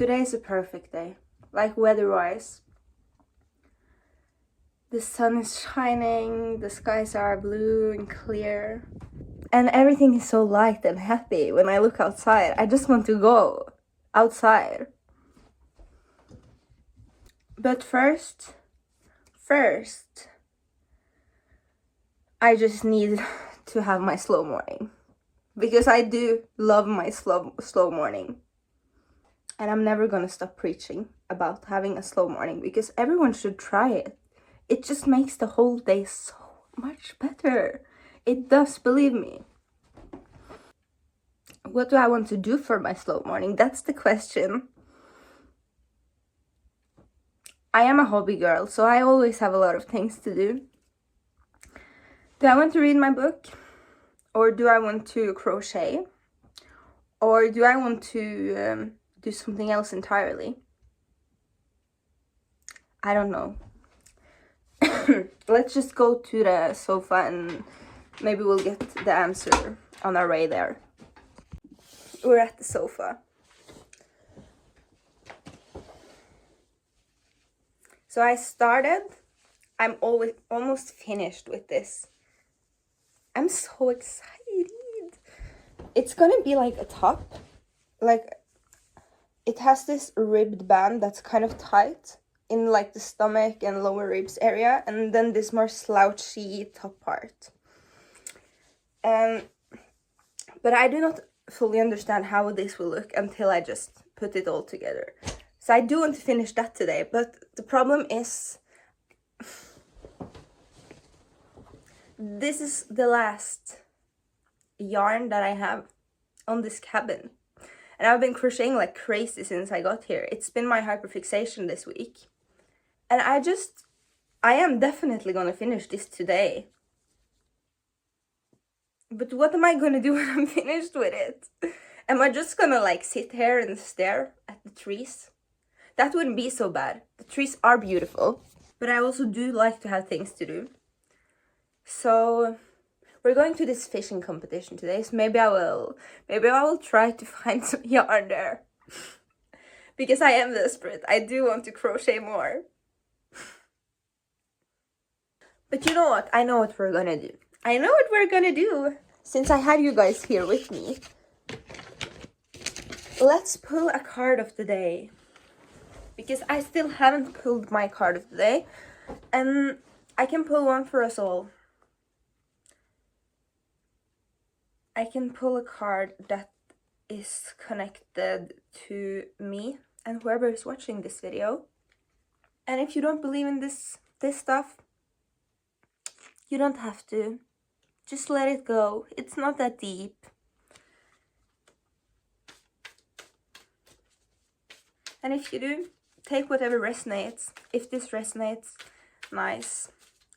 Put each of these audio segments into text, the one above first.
Today's a perfect day, like weather-wise. The sun is shining, the skies are blue and clear, and everything is so light and happy. When I look outside, I just want to go outside. But first, I just need to have my slow morning, because I do love my slow morning. And I'm never gonna stop preaching about having a slow morning, because everyone should try it. It just makes the whole day so much better. It does, believe me. What do I want to do for my slow morning? That's the question. I am a hobby girl, so I always have a lot of things to do. Do I want to read my book? Or do I want to crochet? Or do I want to do something else entirely? I don't know. Let's just go to the sofa and maybe we'll get the answer on our way there. We're at the sofa. So I started. I'm almost finished with this. I'm so excited. It's gonna be like a top. Like, it has this ribbed band that's kind of tight in like the stomach and lower ribs area, and then this more slouchy top part. But I do not fully understand how this will look until I just put it all together. So I do want to finish that today, but the problem is this is the last yarn that I have on this cabin. And I've been crocheting like crazy since I got here. It's been my hyperfixation this week. And I am definitely gonna finish this today. But what am I gonna do when I'm finished with it? Am I just gonna like sit here and stare at the trees? That wouldn't be so bad. The trees are beautiful, but I also do like to have things to do. So we're going to this fishing competition today, so maybe I will try to find some yarn there. Because I am desperate. I do want to crochet more. But you know what? I know what we're gonna do. Since I had you guys here with me, let's pull a card of the day. Because I still haven't pulled my card of the day, and I can pull one for us all. I can pull a card that is connected to me and whoever is watching this video. And if you don't believe in this stuff, you don't have to. Just let it go. It's not that deep. And if you do, take whatever resonates. If this resonates, nice.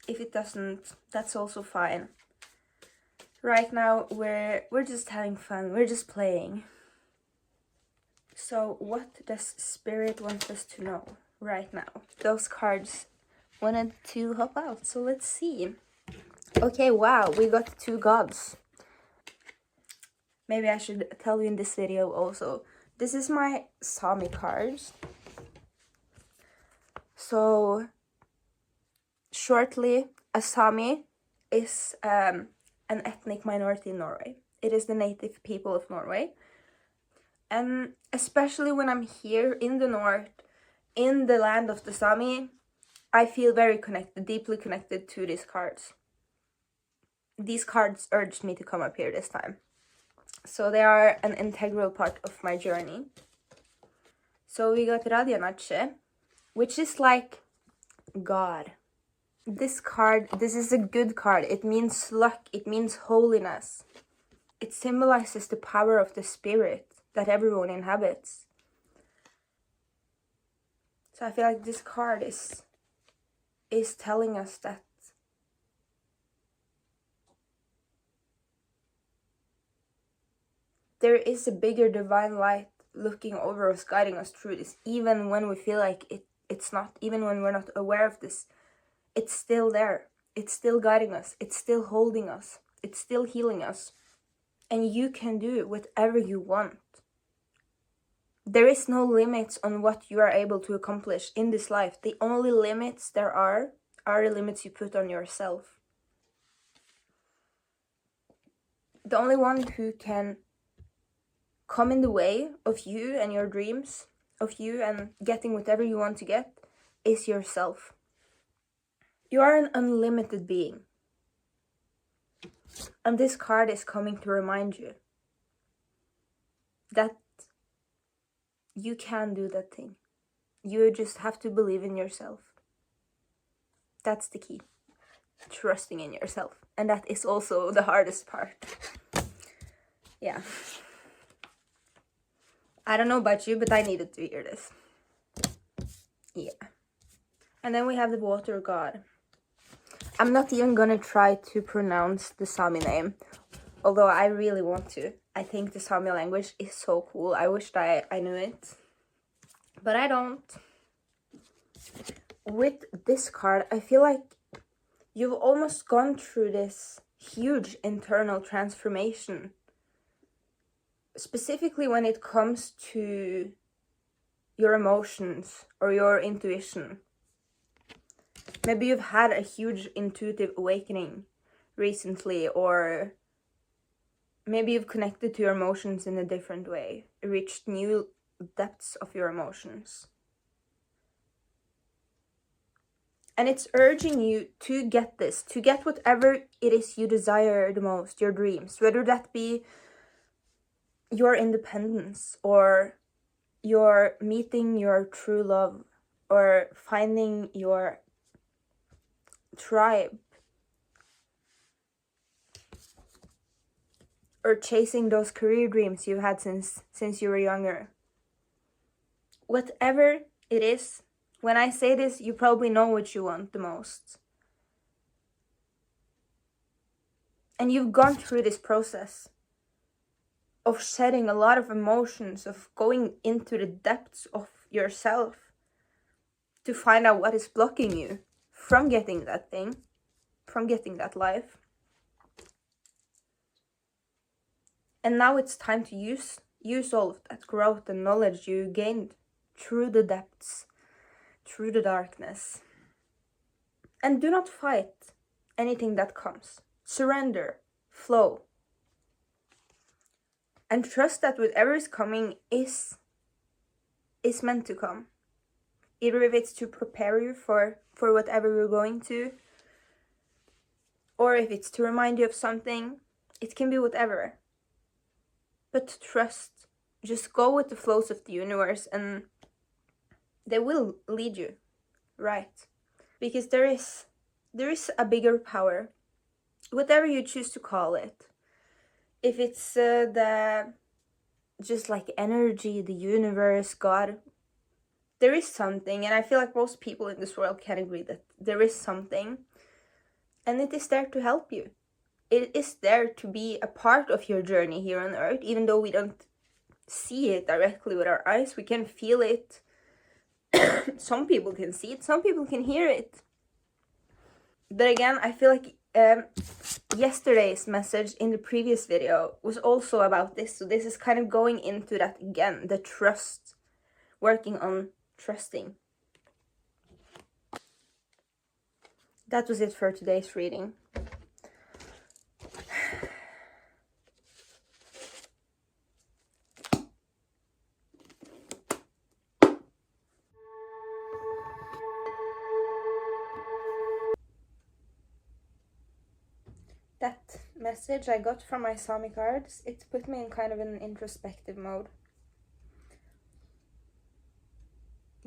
If it doesn't, that's also fine. Right now, we're just having fun. We're just playing. So what does Spirit want us to know right now? Those cards wanted to hop out, so let's see. Okay, wow, we got 2 gods. Maybe I should tell you in this video also. This is my Sami cards. So, shortly, a Sami is an ethnic minority in Norway. It is the native people of Norway. And especially when I'm here in the north, in the land of the Sami, I feel very connected, deeply connected to these cards. These cards urged me to come up here this time. So they are an integral part of my journey. So we got Radhanache, which is like God. This is a good card. It means luck. It means holiness. It symbolizes the power of the spirit that everyone inhabits. So I feel like this card is telling us that there is a bigger divine light looking over us, guiding us through this, even when we feel like it's not, even when we're not aware of this. It's still there. It's still guiding us. It's still holding us. It's still healing us. And you can do whatever you want. There is no limits on what you are able to accomplish in this life. The only limits there are the limits you put on yourself. The only one who can come in the way of you and your dreams, of you and getting whatever you want to get, is yourself. You are an unlimited being. And this card is coming to remind you that you can do that thing. You just have to believe in yourself. That's the key. Trusting in yourself. And that is also the hardest part. Yeah. I don't know about you, but I needed to hear this. Yeah. And then we have the water god. I'm not even gonna try to pronounce the Sami name, although I really want to. I think the Sami language is so cool. I wished I knew it, but I don't. With this card, I feel like you've almost gone through this huge internal transformation, specifically when it comes to your emotions or your intuition. Maybe you've had a huge intuitive awakening recently, or maybe you've connected to your emotions in a different way, reached new depths of your emotions. And it's urging you to get this, to get whatever it is you desire the most, your dreams, whether that be your independence, or your meeting your true love, or finding your tribe, or chasing those career dreams you've had since you were younger. Whatever it is, when I say this, you probably know what you want the most. And you've gone through this process of shedding a lot of emotions, of going into the depths of yourself to find out what is blocking you from getting that thing, from getting that life. And now it's time to use all of that growth and knowledge you gained through the depths, through the darkness. And do not fight anything that comes. Surrender, flow. And trust that whatever is coming is meant to come. Either if it's to prepare you for whatever you're going to, or if it's to remind you of something. It can be whatever. But trust. Just go with the flows of the universe and they will lead you right. Because there is a bigger power, whatever you choose to call it. If it's the just like energy, the universe, God, there is something, and I feel like most people in this world can agree that there is something, and it is there to help you. It is there to be a part of your journey here on earth, even though we don't see it directly with our eyes. We can feel it. Some people can see it, some people can hear it. But again, I feel like yesterday's message in the previous video was also about this. So this is kind of going into that again, the trust, working on trusting. That was it for today's reading. That message I got from my Sami cards, it put me in kind of an introspective mode.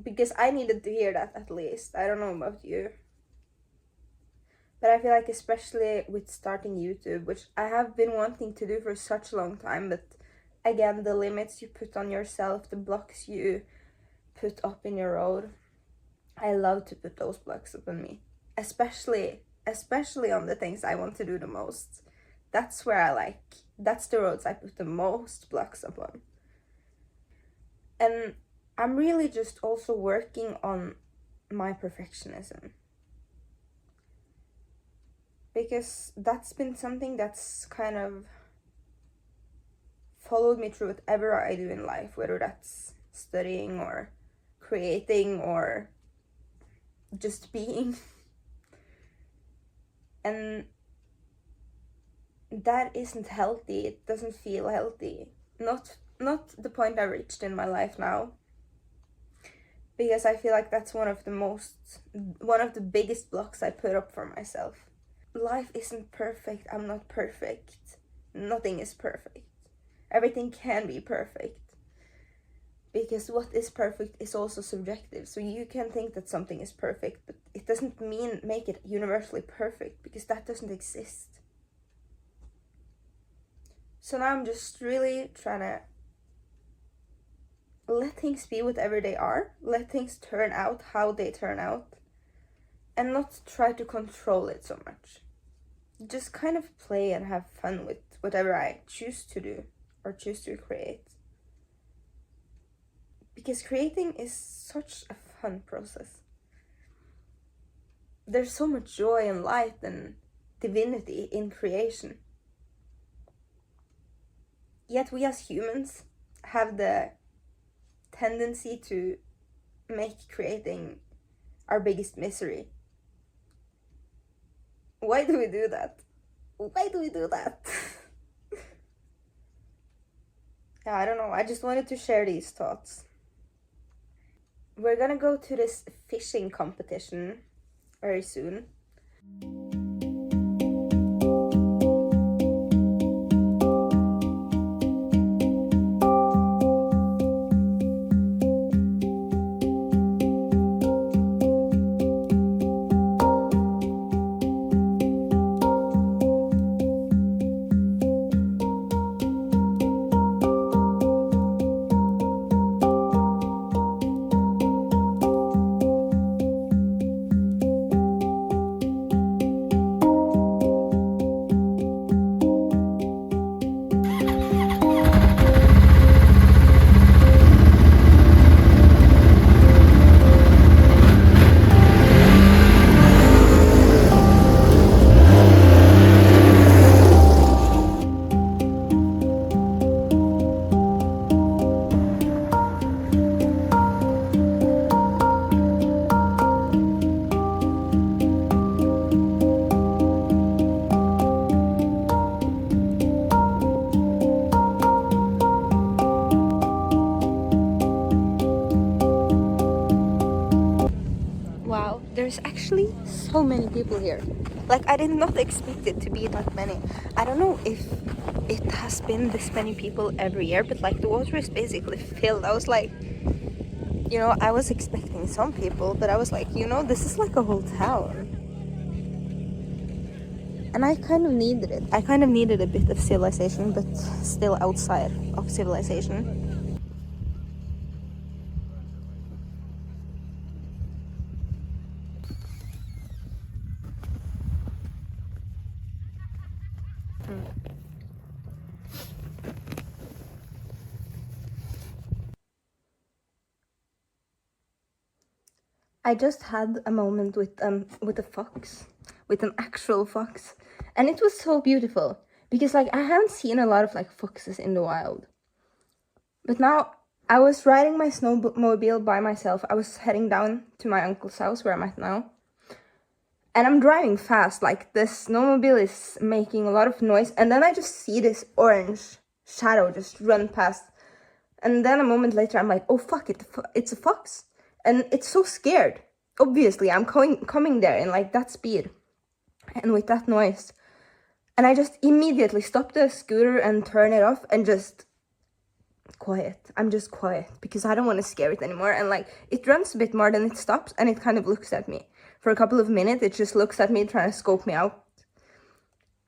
Because I needed to hear that at least. I don't know about you. But I feel like especially with starting YouTube, which I have been wanting to do for such a long time, but again, the limits you put on yourself, the blocks you put up in your road, I love to put those blocks up on me. Especially on the things I want to do the most. That's the roads I put the most blocks up on. And I'm really just also working on my perfectionism. Because that's been something that's kind of followed me through whatever I do in life, whether that's studying or creating or just being. And that isn't healthy. It doesn't feel healthy. Not the point I reached in my life now. Because I feel like that's one of the biggest blocks I put up for myself. Life isn't perfect. I'm not perfect. Nothing is perfect. Everything can be perfect. Because what is perfect is also subjective. So you can think that something is perfect, but it doesn't make it universally perfect, because that doesn't exist. So now I'm just really trying to let things be whatever they are, let things turn out how they turn out, and not try to control it so much. Just kind of play and have fun with whatever I choose to do or choose to create. Because creating is such a fun process. There's so much joy and light and divinity in creation. Yet we as humans have the tendency to make creating our biggest misery. Why do we do that? Why do we do that? Yeah, I don't know. I just wanted to share these thoughts. We're gonna go to this fishing competition very soon. Wow, there's actually so many people here. Like, I did not expect it to be that many. I don't know if it has been this many people every year, but like the water is basically filled. I was like, I was expecting some people, but I was like, this is like a whole town. And I kind of needed it. I kind of needed a bit of civilization, but still outside of civilization. I just had a moment with a fox, with an actual fox, and it was so beautiful because like I haven't seen a lot of like foxes in the wild. But now I was riding my snowmobile by myself. I was heading down to my uncle's house where I'm at now. And I'm driving fast, like the snowmobile is making a lot of noise, and then I just see this orange shadow just run past. And then a moment later I'm like, oh fuck, it's a fox. And it's so scared. Obviously, I'm coming there in like that speed and with that noise. And I just immediately stop the scooter and turn it off and just quiet. I'm just quiet because I don't want to scare it anymore. And like it runs a bit more, then it stops and it kind of looks at me. For a couple of minutes, it just looks at me trying to scope me out.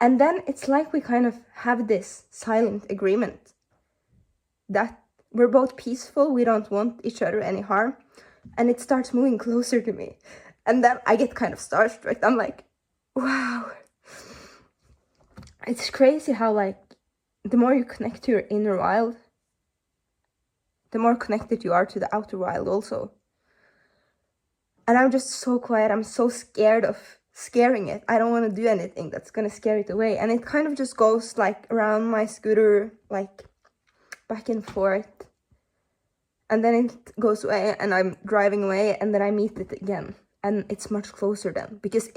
And then it's like we kind of have this silent agreement that we're both peaceful, we don't want each other any harm. And it starts moving closer to me. And then I get kind of starstruck. I'm like, wow. It's crazy how like the more you connect to your inner wild, the more connected you are to the outer wild also. And I'm just so quiet. I'm so scared of scaring it. I don't want to do anything that's gonna scare it away. And it kind of just goes like around my scooter, like back and forth. and then it goes away, and I'm driving away, and then I meet it again, and it's much closer then, because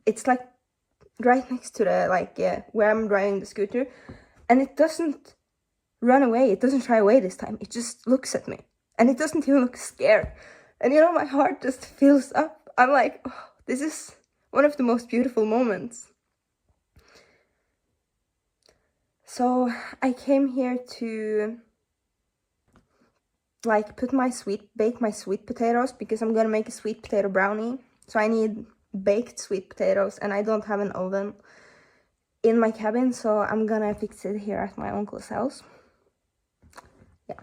it's like right next to the, like, where I'm driving the scooter, and it doesn't run away, it doesn't shy away this time, it just looks at me, and it doesn't even look scared, and you know, my heart just fills up. I'm like, oh, this is one of the most beautiful moments. So I came here to like bake my sweet potatoes, because I'm gonna make a sweet potato brownie. So I need baked sweet potatoes, and I don't have an oven in my cabin, so I'm gonna fix it here at my uncle's house. Yeah.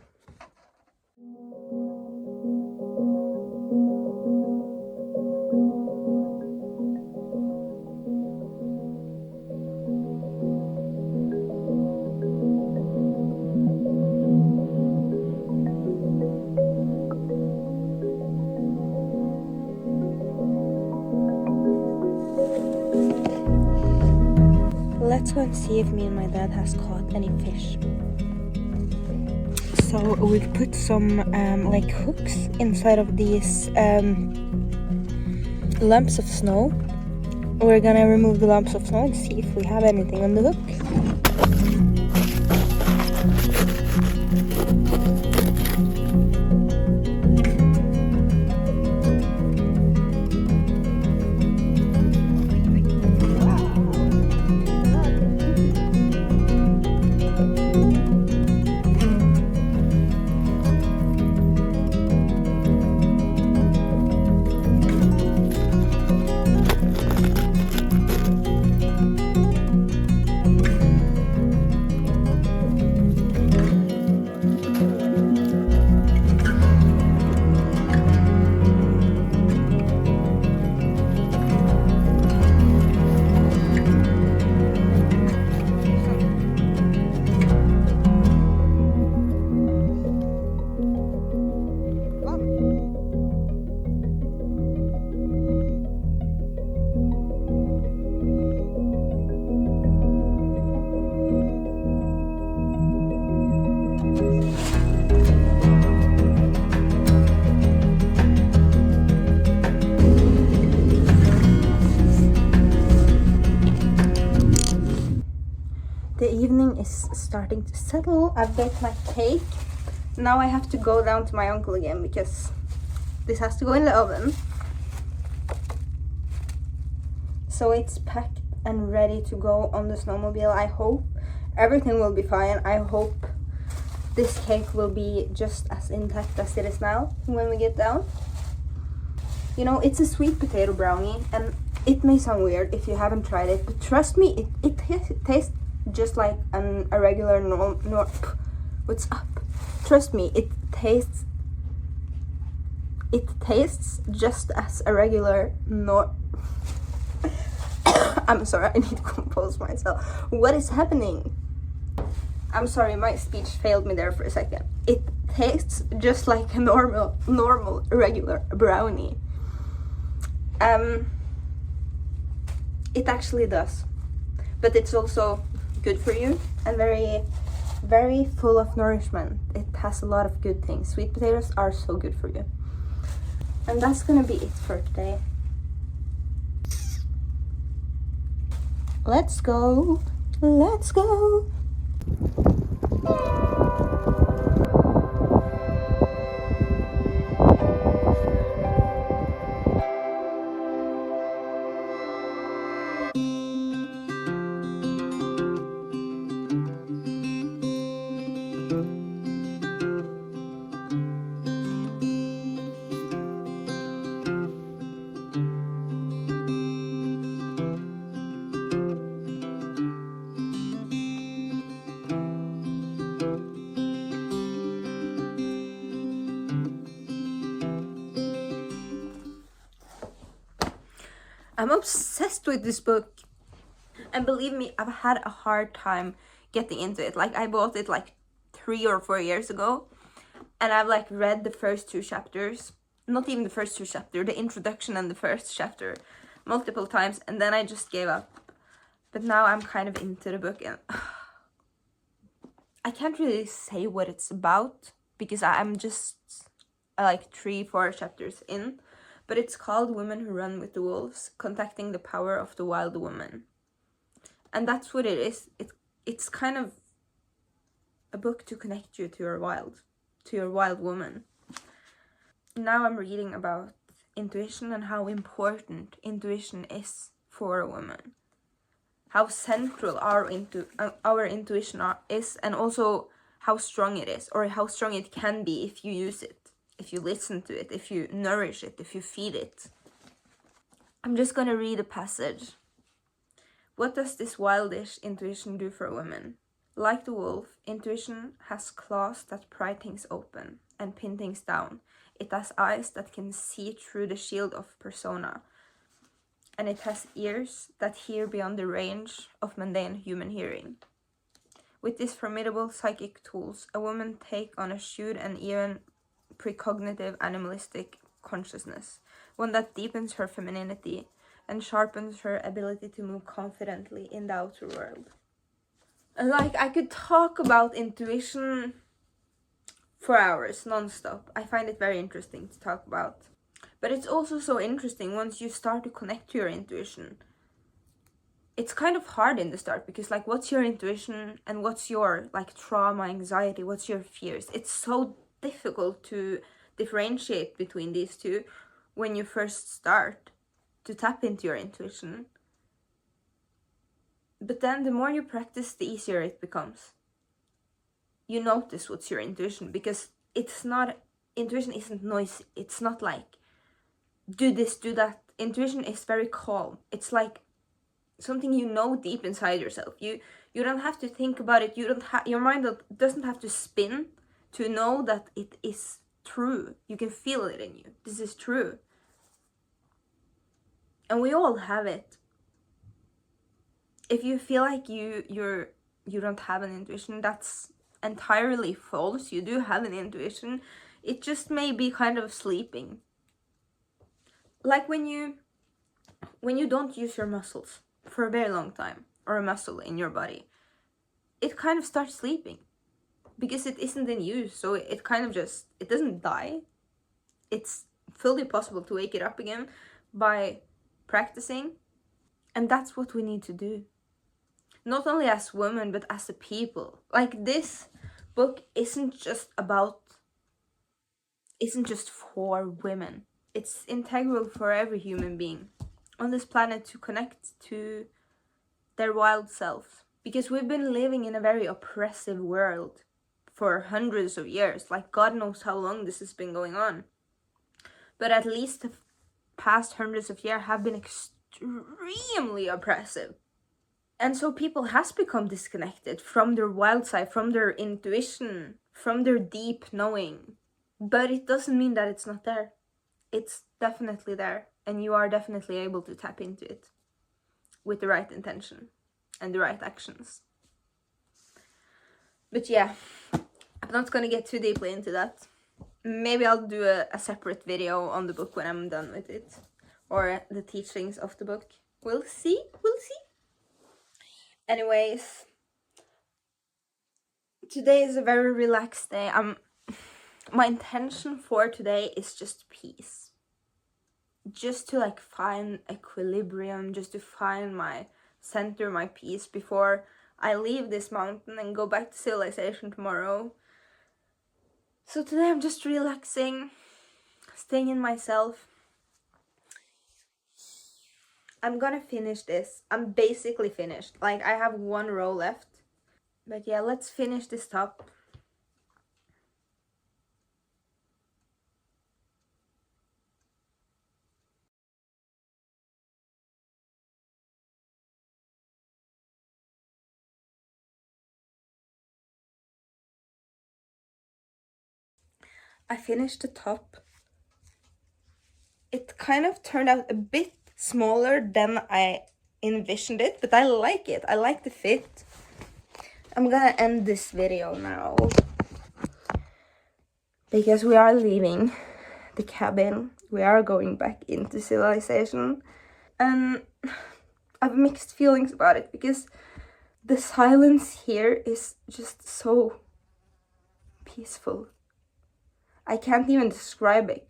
Let's go and see if me and my dad has caught any fish. So we've put some like hooks inside of these lumps of snow. We're gonna remove the lumps of snow and see if we have anything on the hook. The evening is starting to settle. I've baked my cake. Now I have to go down to my uncle again, because this has to go in the oven. So it's packed and ready to go on the snowmobile. I hope everything will be fine. I hope this cake will be just as intact as it is now when we get down. You know, it's a sweet potato brownie, and it may sound weird if you haven't tried it, but trust me, it tastes just like a regular what's up? Trust me, it tastes just as a regular I'm sorry, I need to compose myself. What is happening? I'm sorry, my speech failed me there for a second. It tastes just like a normal regular brownie. It actually does, but it's also good for you and very, very full of nourishment. It has a lot of good things. Sweet potatoes are so good for you. And that's gonna be it for today. Let's go. Let's go. I'm obsessed with this book. And believe me, I've had a hard time getting into it. Like, I bought it like 3 or 4 years ago. And I've like read the first 2 chapters. Not even the first 2 chapters, the introduction and the first chapter multiple times. And then I just gave up. But now I'm kind of into the book, and I can't really say what it's about. because I'm just like 3-4 chapters in, but it's called Women Who Run with the Wolves, Contacting the Power of the Wild Woman. And that's what it is. It's kind of a book to connect you to your wild woman. Now I'm reading about intuition and how important intuition is for a woman. How central our intuition is, and also how strong it is, or how strong it can be if you use it, if you listen to it, if you nourish it, if you feed it. I'm just gonna read a passage. What does this wildish intuition do for women? Like the wolf, intuition has claws that pry things open and pin things down. It has eyes that can see through the shield of persona. And it has ears that hear beyond the range of mundane human hearing. With these formidable psychic tools, a woman takes on a shrewd and even precognitive animalistic consciousness, one that deepens her femininity and sharpens her ability to move confidently in the outer world. And I could talk about intuition for hours, non-stop. I find it very interesting to talk about. But it's also so interesting once you start to connect to your intuition. It's kind of hard in the start because what's your intuition and what's your trauma, anxiety, what's your fears? It's so difficult to differentiate between these two when you first start to tap into your intuition. But then the more you practice, the easier it becomes. You notice what's your intuition, because intuition isn't noisy. It's not like do this, do that. Intuition is very calm. It's like something you know deep inside yourself. You don't have to think about it. Your mind doesn't have to spin to know that it is true. You can feel it in you. This is true. And we all have it. If you feel like you don't have an intuition, that's entirely false. You do have an intuition. It just may be kind of sleeping. Like when you don't use your muscles for a very long time, or a muscle in your body, it kind of starts sleeping because it isn't in use. So it kind of it doesn't die. It's fully possible to wake it up again by practicing. And that's what we need to do. Not only as women, but as a people. This book isn't just for women. It's integral for every human being on this planet to connect to their wild self. Because we've been living in a very oppressive world for hundreds of years. God knows how long this has been going on. But at least the past hundreds of years have been extremely oppressive. And so people has become disconnected from their wild side, from their intuition, from their deep knowing. But it doesn't mean that it's not there. It's definitely there, and you are definitely able to tap into it with the right intention and the right actions. But yeah, I'm not gonna get too deeply into that. Maybe I'll do a separate video on the book when I'm done with it, or the teachings of the book. We'll see. Anyways, today is a very relaxed day. My intention for today is just peace. Just to find equilibrium, just to find my center, my peace before I leave this mountain and go back to civilization tomorrow. So today I'm just relaxing, staying in myself. I'm gonna finish this. I'm basically finished. I have one row left. But yeah, let's finish this top. I finished the top. It kind of turned out a bit smaller than I envisioned it, but I like it. I like the fit. I'm gonna end this video now because we are leaving the cabin. We are going back into civilization, and I have mixed feelings about it because the silence here is just so peaceful. I can't even describe it.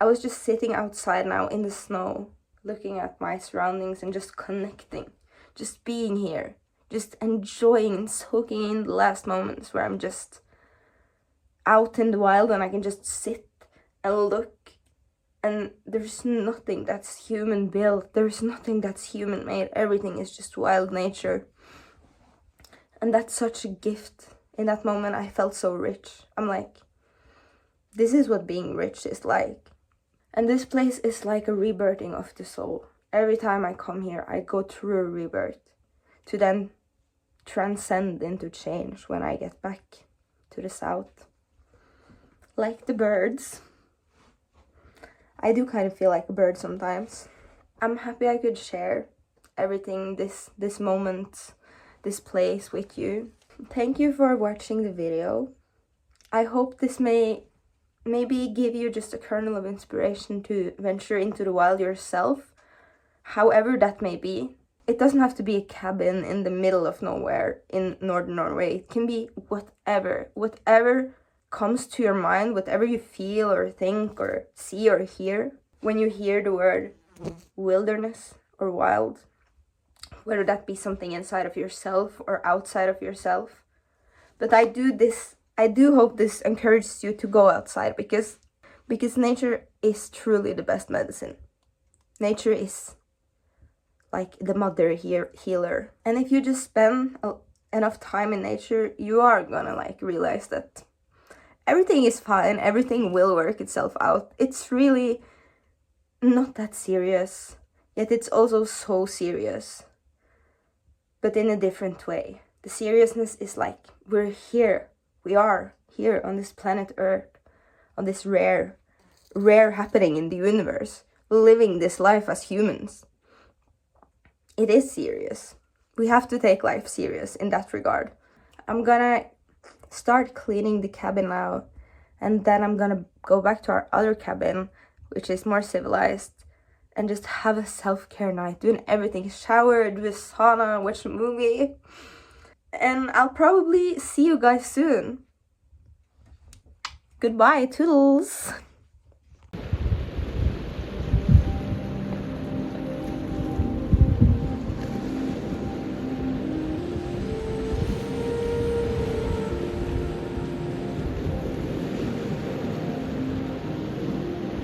I was just sitting outside now in the snow, looking at my surroundings and just connecting, just being here, just enjoying and soaking in the last moments where I'm just out in the wild and I can just sit and look, and there's nothing that's human built, there's nothing that's human made, everything is just wild nature. And that's such a gift. In that moment I felt so rich. I'm like, this is what being rich is like. And this place is like a rebirthing of the soul. Every time I come here, I go through a rebirth to then transcend into change when I get back to the south. Like the birds. I do kind of feel like a bird sometimes. I'm happy I could share everything, this moment, this place with you. Thank you for watching the video. I hope this may maybe give you just a kernel of inspiration to venture into the wild yourself, however that may be. It doesn't have to be a cabin in the middle of nowhere in northern Norway. It can be whatever comes to your mind, whatever you feel or think or see or hear when you hear the word wilderness or wild, whether that be something inside of yourself or outside of yourself. But I do hope this encourages you to go outside, because nature is truly the best medicine. Nature is like the mother healer. And if you just spend enough time in nature, you are gonna like realize that everything is fine, everything will work itself out. It's really not that serious, yet it's also so serious, but in a different way. The seriousness is like, we're here. We are here on this planet Earth, on this rare happening in the universe, living this life as humans. It is serious. We have to take life serious in that regard. I'm gonna start cleaning the cabin now, and then I'm gonna go back to our other cabin, which is more civilized, and just have a self-care night, doing everything, shower, do a sauna, watch a movie. And I'll probably see you guys soon. Goodbye, toodles!